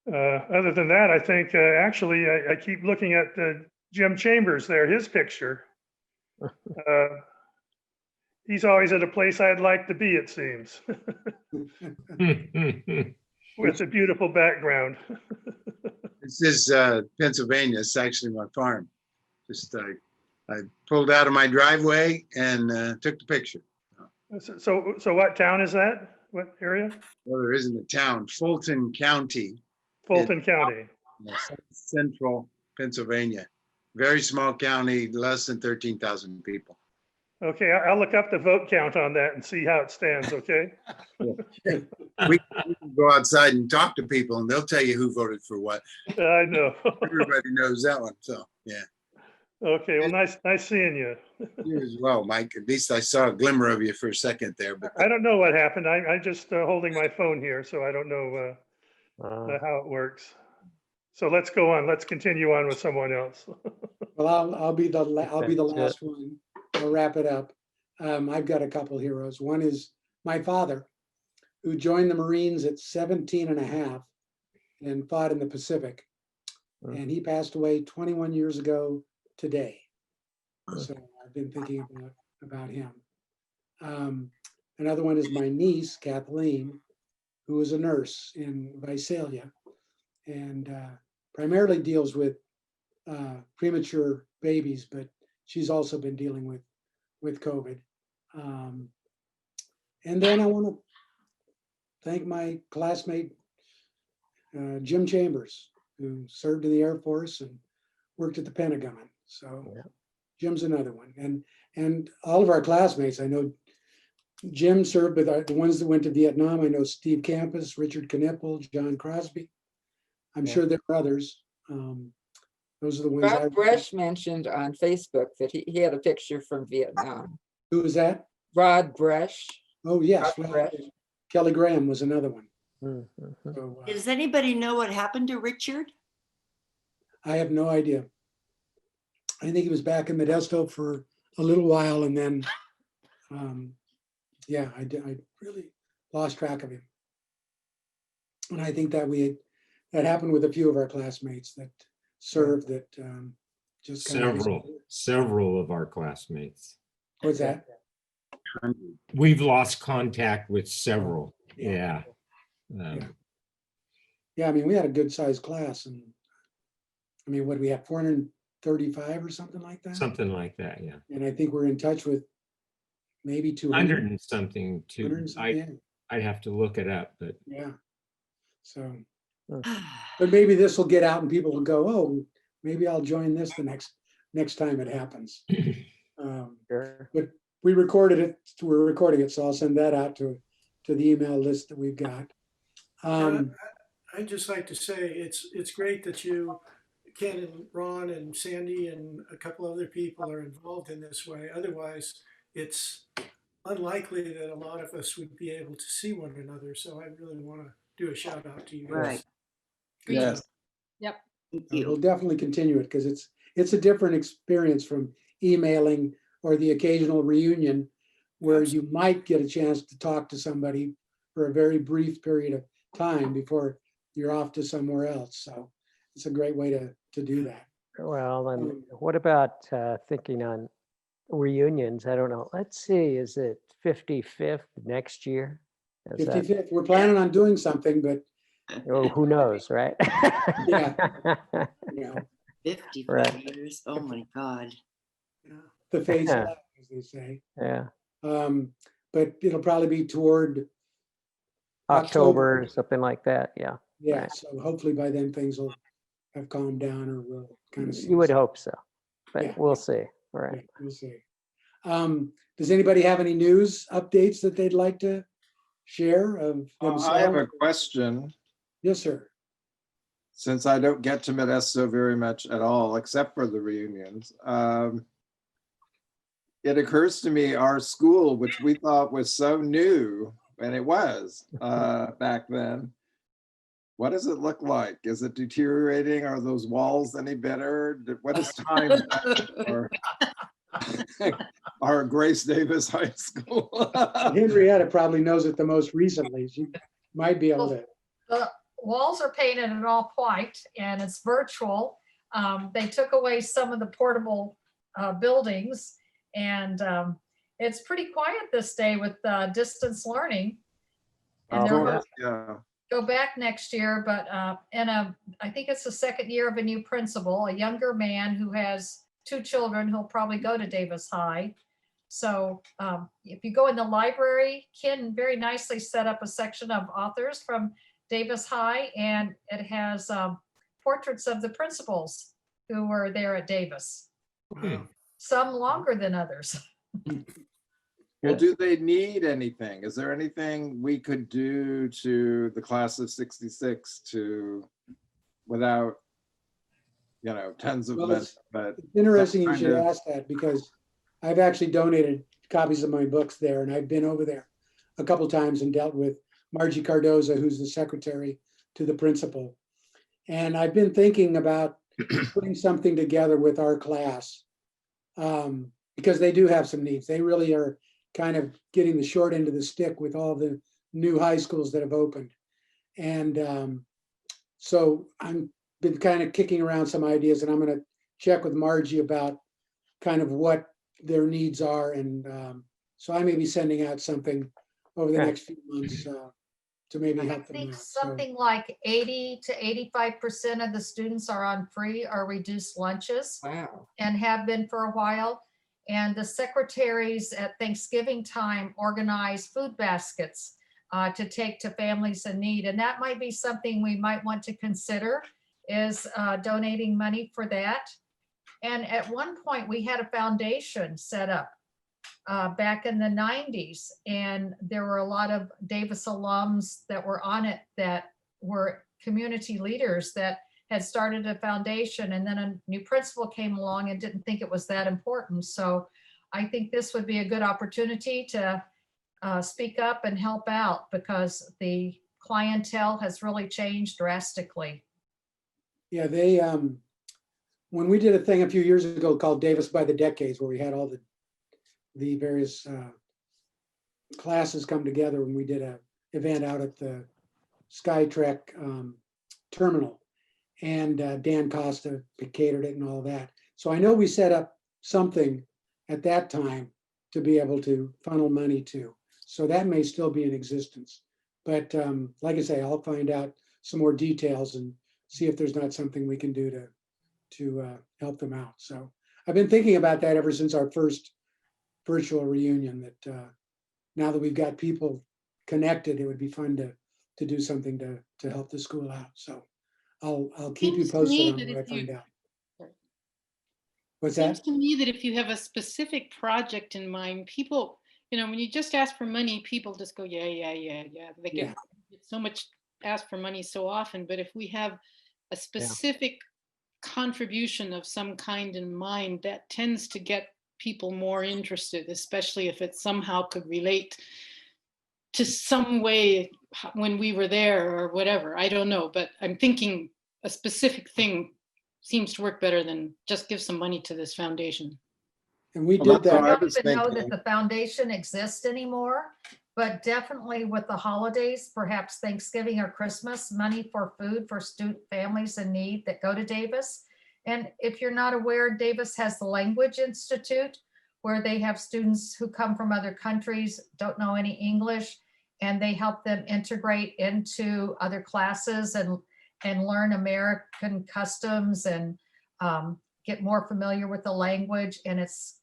other than that, I think actually I keep looking at Jim Chambers there, his picture. He's always at a place I'd like to be, it seems, with a beautiful background. This is Pennsylvania. It's actually my farm. Just I pulled out of my driveway and took the picture. So what town is that? What area? Well, there isn't a town. Fulton County. Fulton County. Central Pennsylvania. Very small county, less than 13,000 people. Okay, I'll look up the vote count on that and see how it stands, okay? We can go outside and talk to people and they'll tell you who voted for what. I know. Everybody knows that one, so, yeah. Okay, well, nice seeing you. You as well, Mike. At least I saw a glimmer of you for a second there. But I don't know what happened. I just holding my phone here, so I don't know how it works. So let's go on. Let's continue on with someone else. Well, I'll be the last one. I'll wrap it up. I've got a couple heroes. One is my father, who joined the Marines at 17 and a half and fought in the Pacific. And he passed away 21 years ago today. So I've been thinking about him. Another one is my niece, Kathleen, who is a nurse in Visalia and primarily deals with premature babies, but she's also been dealing with COVID. And then I want to thank my classmate, Jim Chambers, who served in the Air Force and worked at the Pentagon. So Yeah. Jim's another one. And all of our classmates, I know Jim served with the ones that went to Vietnam. I know Steve Campus, Richard Knipple, John Crosby. I'm Yeah. sure there are others. Those are the ones I. Rod Bresh mentioned on Facebook that he had a picture from Vietnam. Who was that? Rod Bresh. Oh, yes. Rod Well, Bresh. Kelly Graham was another one. Mhm. So Does anybody know what happened to Richard? I have no idea. I think he was back in Modesto for a little while and then, yeah, I really lost track of him. And I think that that happened with a few of our classmates that served that just kind of. Several of our classmates. What's that? We've lost contact with several. Yeah. Yeah. Yeah, I mean, we had a good sized class and I mean, what do we have, 435 or something like that? Something like that, yeah. And I think we're in touch with maybe 200. 100 and something too. 100 and something, I'd have to look it up, but yeah. So, but maybe this will get out and people will go, oh, maybe I'll join this the next time it happens. Sure. But we recorded it, we're recording it, so I'll send that out to the email list that we've got. I'd just like to say it's great that you, Ken and Ron and Sandy and a couple other people are involved in this way. Otherwise, it's unlikely that a lot of us would be able to see one another. So I really want to do a shout out to you guys. Right. Good Yes. job. Yep. Thank We'll you. definitely continue it because it's a different experience from emailing or the occasional reunion where you might get a chance to talk to somebody for a very brief period of time before you're off to somewhere else. So it's a great way to do that. Well, and what about thinking on reunions? I don't know. Let's see, is it 55th next year? Is that- 55th, we're planning on doing something, but oh, who knows, right? Yeah. you know, 55 Right. years. Oh my God. the fates, Yeah. lie, as they say. Yeah, But it'll probably be toward October, something like that, yeah. Yeah, Right. so hopefully by then things will have calmed down or we'll kind of see. You would hope so, but Yeah. we'll see, all Yeah, right. we'll see. Does anybody have any news updates that they'd like to share of I have a themselves? question. Yes, sir. Since I don't get to Modesto very much at all, except for the reunions, it occurs to me our school, which we thought was so new, and it was back then. What does it look like? Is it deteriorating? Are those walls any better? What is time for our Grace Davis High School? Henrietta probably knows it the most recently. She might be able to. The walls are painted and all white and it's virtual. They took away some of the portable buildings and it's pretty quiet this day with distance learning. And they're gonna Yeah. go back next year, but I think it's the second year of a new principal, a younger man who has 2 children who'll probably go to Davis High. So if you go in the library, Ken very nicely set up a section of authors from Davis High, and it has portraits of the principals who were there at Davis. Some longer than others. Well, do they need anything? Is there anything we could do to the class of 66 without, tons of Well, money, it's- but It's interesting you kind should of- ask that because I've actually donated copies of my books there and I've been over there a couple times and dealt with Margie Cardoza, who's the secretary to the principal. And I've been thinking about putting something together with our class because they do have some needs. They really are kind of getting the short end of the stick with all the new high schools that have opened. And so I'm been kind of kicking around some ideas and I'm going to check with Margie about kind of what their needs are. And so I may be sending out something over the Okay. next few months to maybe I help them think out. So, something like 80 to 85% of the students are on free or reduced lunches. Wow. And have been for a while. And the secretaries at Thanksgiving time organize food baskets to take to families in need. And that might be something we might want to consider is donating money for that. And at one point, we had a foundation set up back in the 90s, and there were a lot of Davis alums that were on it that were community leaders that had started a foundation, and then a new principal came along and didn't think it was that important. So I think this would be a good opportunity to speak up and help out, because the clientele has really changed drastically. Yeah, they, when we did a thing a few years ago called Davis by the Decades, where we had all the various classes come together, when we did a event out at the Skytrek terminal, and Dan Costa catered it and all that. So I know we set up something at that time to be able to funnel money to. So that may still be in existence. But like I say, I'll find out some more details and see if there's not something we can do to help them out. So I've been thinking about that ever since our first virtual reunion, that now that we've got people connected, it would be fun to do something to help the school out. So I'll keep you Seems to me posted on that what I if you- find out. What's Seems that? to me that if you have a specific project in mind, people, when you just ask for money, people just go, yeah. They Yeah. get so much asked for money so often, but if we have a specific contribution of some kind in mind, that tends to get people more interested, especially if it somehow could relate to some way when we were there or whatever. I don't know, but I'm thinking a specific thing seems to work better than just give some money to this foundation. And we Well, did that's what I that. don't even know that thinking. the foundation exists anymore, but definitely with the holidays, perhaps Thanksgiving or Christmas, money for food for student families in need that go to Davis. And if you're not aware, Davis has the Language Institute, where they have students who come from other countries, don't know any English, and they help them integrate into other classes and learn American customs and get more familiar with the language. And it's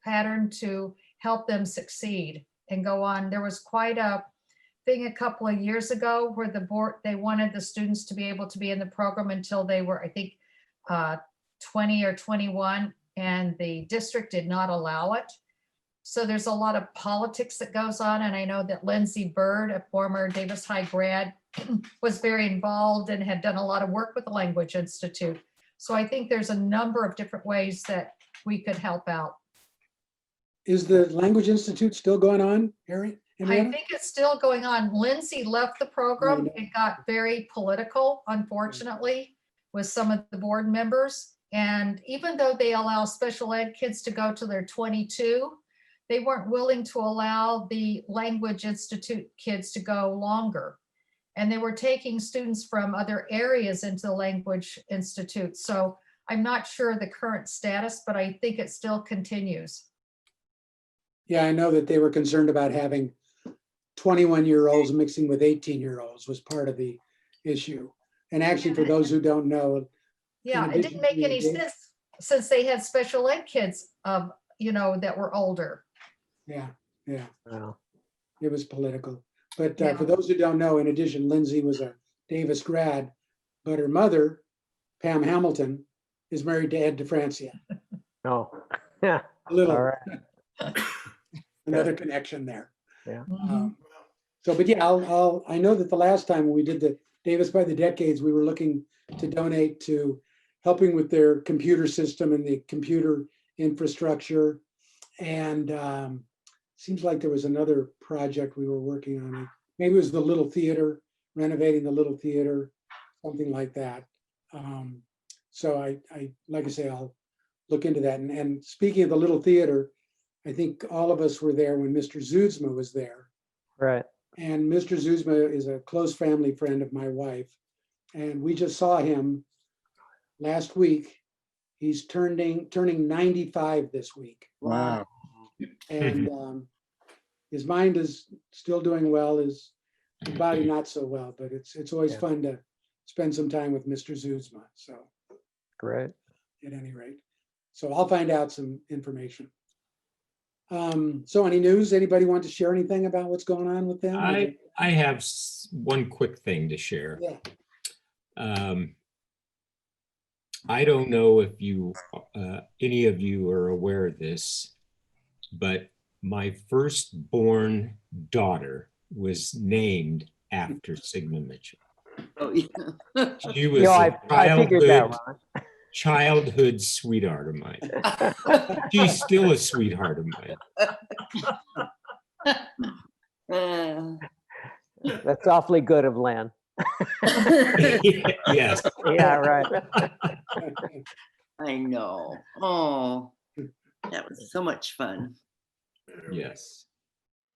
patterned to help them succeed and go on. There was quite a thing a couple of years ago where the board, they wanted the students to be able to be in the program until they were, I think, 20 or 21, and the district did not allow it. So there's a lot of politics that goes on. And I know that Lindsay Bird, a former Davis High grad, was very involved and had done a lot of work with the Language Institute. So I think there's a number of different ways that we could help out. Is the Language Institute still going on, Harry? I Henrietta? think it's still going on. Lindsay left the program. know. It got very political, unfortunately, with some of the board members. And even though they allow special ed kids to go to their 22, they weren't willing to allow the Language Institute kids to go longer. And they were taking students from other areas into the Language Institute. So I'm not sure the current status, but I think it still continues. Yeah, I know that they were concerned about having 21-year-olds mixing with 18-year-olds was part of the issue. And actually, for those who don't know, Yeah, in it addition didn't make to any being- sense since they had special ed kids, that were older. yeah, Wow. it was political. But Yeah. for those who don't know, in addition, Lindsay was a Davis grad, but her mother, Pam Hamilton, is married to Ed DeFrancia. Oh, yeah. A little, All right. another connection there. Mhm. So, but yeah, I know that the last time when we did the Davis by the Decades, we were looking to donate to helping with their computer system and the computer infrastructure. And seems like there was another project we were working on. Maybe it was the Little Theater, renovating the Little Theater, something like that. So I like I say, I'll look into that. And speaking of the Little Theater, I think all of us were there when Mr. Zuidsma was there. Right. And Mr. Zuidsma is a close family friend of my wife. And we just saw him last week. He's turning 95 this week. Wow. And his mind is still doing well, his body not so well, but it's always Yeah. fun to spend some time with Mr. Zuidsma. So Great. at any rate, so I'll find out some information. So any news? Anybody want to share anything about what's going on with them? I have one quick thing to share. Yeah. I don't know if you, any of you are aware of this, but my firstborn daughter was named after Sigmund Mitchell. Oh, yeah. She was I figured that, childhood sweetheart of mine. She's still a sweetheart of mine. Uh, That's awfully good of Len. Yes. Yeah, right. I know. Oh, that was so much fun. Yes.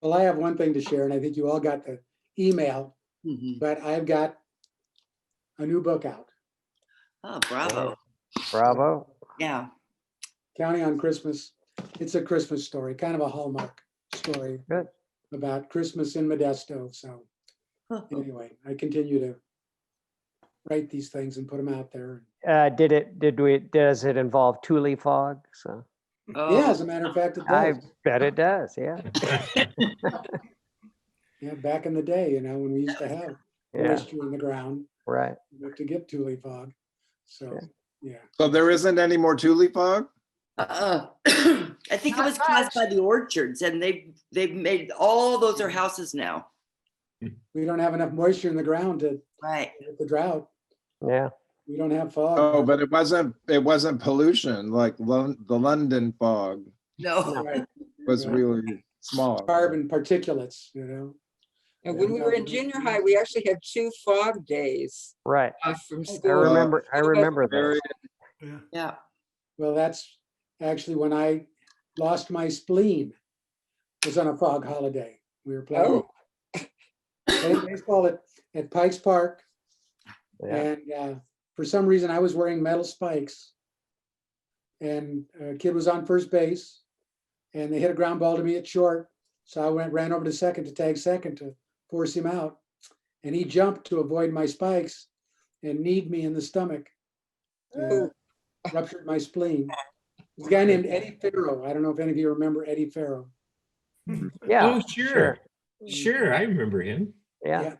Well, I have one thing to share, and I think you all got the email, Mhm. but I've got a new book out, Oh, bravo. Bravo. Yeah. Counting on Christmas. It's a Christmas story, kind of a Hallmark story Good. about Christmas in Modesto. So anyway, I continue to write these things and put them out there. Does it involve Thule fog? So Yeah, as a matter of fact, it I does. bet it does. Yeah. Yeah, back in the day, you know, when we used to have Yeah. moisture in the ground Right. to get Thule fog. So, yeah. So there isn't any more Thule fog? I think it Not was caused by much. the orchards, and they've made all those are houses now. We don't have enough moisture in the ground to Right. get the drought. Yeah. We don't have fog. Oh, but it wasn't pollution like the London fog No. Right. was Yeah. really small. Carbon particulates, you know. And when we were in junior high, we actually had 2 fog days Right. from I school. remember those. Yeah. Yeah. Well, that's actually when I lost my spleen. It was on a fog holiday. We were playing baseball at Pikes Park. Yeah. And for some reason, I was wearing metal spikes. And a kid was on first base. And they hit a ground ball to me at short. So I ran over to second to tag second to force him out. And he jumped to avoid my spikes and kneed me in the stomach. And ruptured my spleen. There's a guy named Eddie Farrow. I don't know if any of you remember Eddie Farrow. Yeah. Oh, sure. Sure, I remember him. Yeah.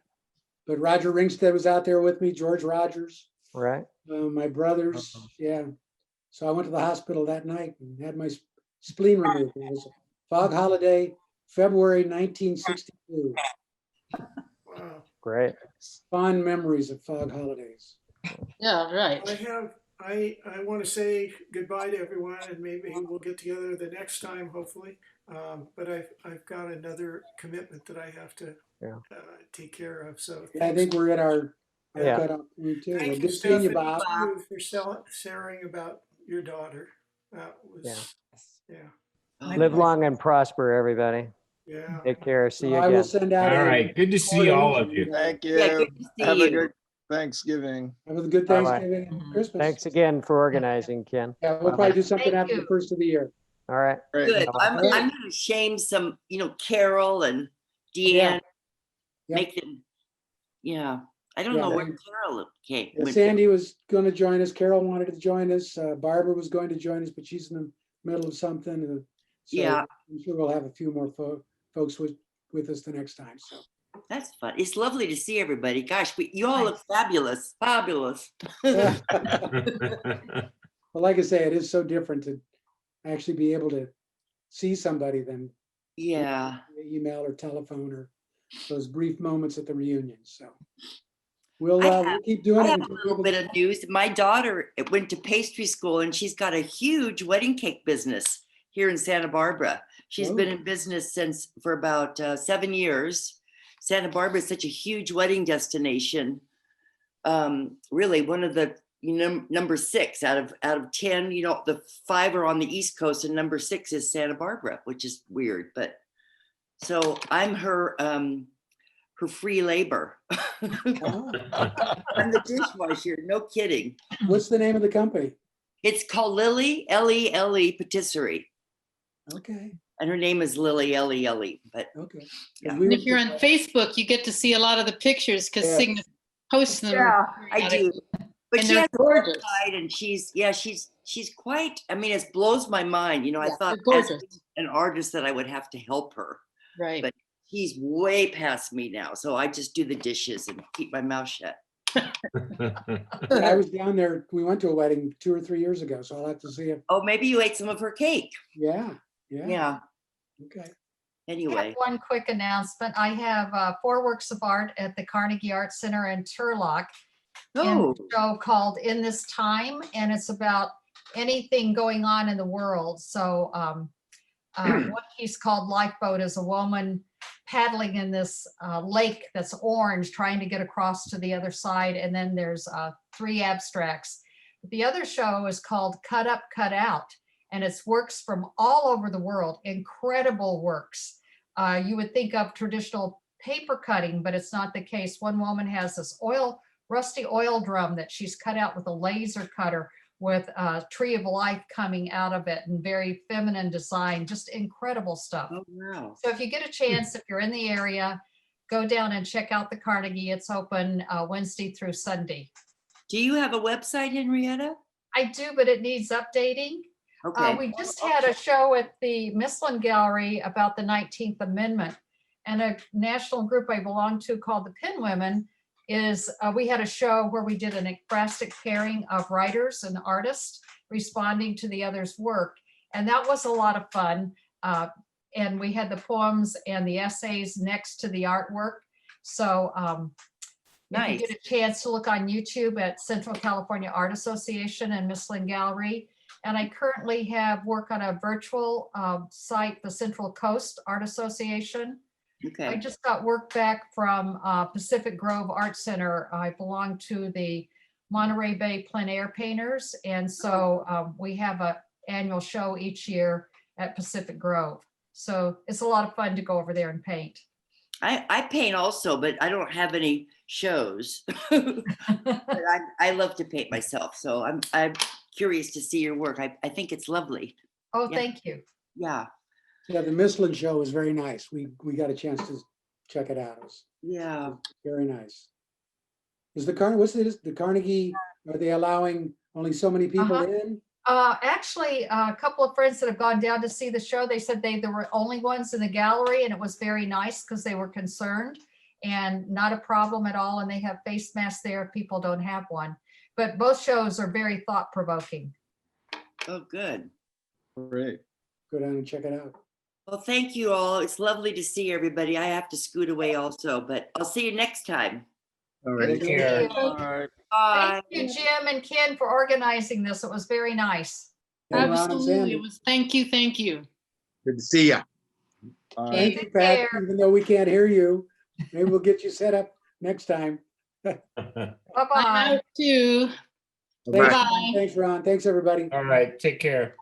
But Roger Ringstead was out there with me, George Rogers, Right. my brothers. Yeah. So I went to the hospital that night and had my spleen removed. It was a fog holiday, February 1962. Wow. Great. Fond memories of fog holidays. Yeah, right. I want to say goodbye to everyone, and maybe we'll get together the next time, hopefully. But I've got another commitment that I have to take care of. So Yeah, I think we're at our Yeah. cutoff point too. Well, thank you, good seeing you, Stephanie, Bob. for sharing about your daughter. That was, yeah. Live long and prosper, everybody. Yeah. Take care. See you I will again. send out. All a right, good to see all of you. Thank you. Yeah, good to see Have a you. good Thanksgiving. Have a good Bye-bye. Thanksgiving and Christmas. Thanks again for organizing, Ken. Yeah, we'll probably do something Thank after the you. first of the year. All right. Great. Good. I'm Bye-bye. gonna shame some, Carol and Yeah. Deanne. Yeah. Make them. Yeah. I don't Yeah, know where they- Carol came. Yeah, went. Sandy was going to join us. Carol wanted to join us. Barbara was going to join us, but she's in the middle of something. So Yeah. I'm sure we'll have a few more folks with us the next time. So That's fun. It's lovely to see everybody. Gosh, you all look fabulous. Fabulous. well, like I say, it is so different to actually be able to see somebody than Yeah. email or telephone or those brief moments at the reunion. So we'll keep doing I it. have a until little we're bit able of news. My daughter went to pastry school and she's got a huge wedding cake business here in Santa Barbara. She's been in business for about 7 years. Santa Barbara is such a huge wedding destination. Really one of the number 6 out of 10, the 5 are on the East Coast and number 6 is Santa Barbara, which is weird. But so I'm her free labor. I'm the dishwasher, no kidding. What's the name of the company? It's called Lily, L-E-L-E Patisserie. Okay. And her name is Lily, L-E-L-E. But Okay. Yeah. And if you're on Facebook, you get to see a lot of the pictures because Yeah. Signa posts them. I do. But And she they're has a gorgeous. website and she's quite, it blows my mind. I Yeah, thought they're as gorgeous. an artist that I would have to help her. Right. But she's way past me now. So I just do the dishes and keep my mouth shut. I was down there, we went to a wedding 2 or 3 years ago, so I'll have to see if, Oh, maybe you ate some of her cake. yeah, yeah, Yeah, okay. I have anyway. one quick announcement. I have 4 works of art at the Carnegie Art Center in Turlock. And Oh, a show called In This Time, and it's about anything going on in the world. So one piece called Lifeboat is a woman paddling in this lake that's orange, trying to get across to the other side. And then there's 3 abstracts. The other show is called Cut Up, Cut Out, and it's works from all over the world, incredible works. You would think of traditional paper cutting, but it's not the case. One woman has this rusty oil drum that she's cut out with a laser cutter with a tree of life coming out of it, and very feminine design, just incredible stuff. oh, wow. So if you get a chance, if you're in the area, go down and check out the Carnegie. It's open Wednesday through Sunday. Do you have a website, Henrietta? I do, but it needs updating. Okay. We just had a show at the Mislin Gallery about the 19th Amendment, and a national group I belong to called the Pin Women we had a show where we did an ekphrastic pairing of writers and artists responding to the other's work. And that was a lot of fun. And we had the poems and the essays next to the artwork. So if you get a chance to look on YouTube at Central California Art Association and Mislin Gallery. And I currently have work on a virtual site, the Central Coast Art Association. I Okay. just got work back from Pacific Grove Art Center. I belong to the Monterey Bay Plein Air Painters. And so we have an annual show each year at Pacific Grove. So it's a lot of fun to go over there and paint. I paint also, but I don't have any shows. But I love to paint myself, so I'm curious to see your work. I think it's lovely. Oh, Yeah. thank you. Yeah, Yeah, the Mislin show was very nice. We got a chance to check it out. It was yeah. very nice. Is the Carnegie, are they allowing only so many people Uh-huh. in? Actually, a couple of friends that have gone down to see the show, they said they were only ones in the gallery, and it was very nice because they were concerned, and not a problem at all. And they have face masks there if people don't have one. But both shows are very thought provoking. Oh, good. Great. Go down and check it out. Well, thank you all. It's lovely to see everybody. I have to scoot away also, but I'll see you next time. All right. Take care. All right. Bye. Thank you, Jim and Ken, for organizing this. It was very nice. Hey, Ron and Absolutely. Sandy. It was, thank you, thank you. Good to see ya. All Okay. right. Thank you, Pat, Take care. even though we can't hear you. Maybe we'll get you set up next time. Bye-bye. I'm out too. Thanks, Bye. Thanks, Ron. Thanks, everybody. All right, take care.